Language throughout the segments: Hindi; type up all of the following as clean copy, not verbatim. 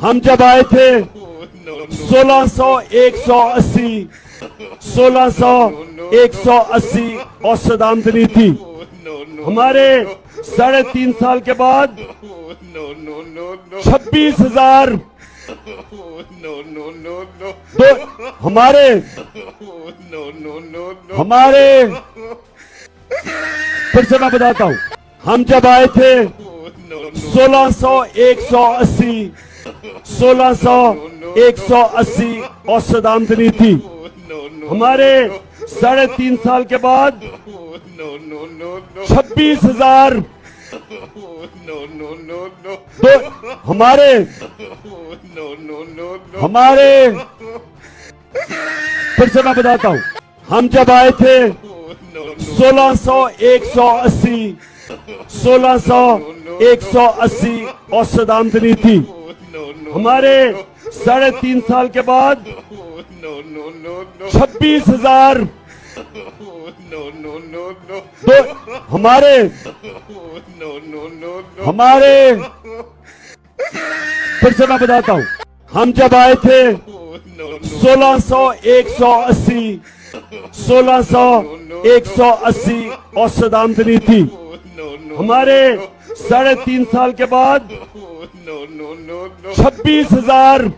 हम जब आए थे 1600, 180, 1600, 180 औसत आमदनी थी। हमारे 3.5 साल के बाद 26,000 हमारे फिर से मैं बताता हूं, हम जब आए थे 1600, 180, 1600, 180 औसत आमदनी थी। हमारे 3.5 साल के बाद 26,000 फिर से मैं बताता हूं, हम जब आए थे 1600, 180, 1600, 180 औसत आमदनी थी। हमारे 3.5 साल के बाद 26,000 फिर से मैं बताता हूं, हम जब आए थे 1600, 180, 1600, 180 औसत आमदनी थी। हमारे 3.5 साल के बाद 26,000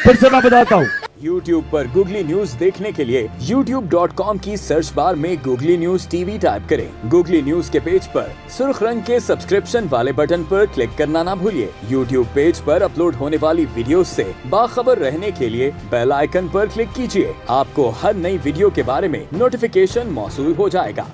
फिर से मैं बताता हूं, YouTube पर गूगली न्यूज देखने के लिए youtube.com की सर्च बार में गूगली न्यूज टीवी टाइप करें। गूगली न्यूज के पेज पर सुर्ख रंग के सब्सक्रिप्शन वाले बटन पर क्लिक करना ना भूलिए। YouTube पेज पर अपलोड होने वाली वीडियो से बाखबर रहने के लिए बेल आइकन पर क्लिक कीजिए। आपको हर नई वीडियो के बारे में नोटिफिकेशन मौसूल हो जाएगा।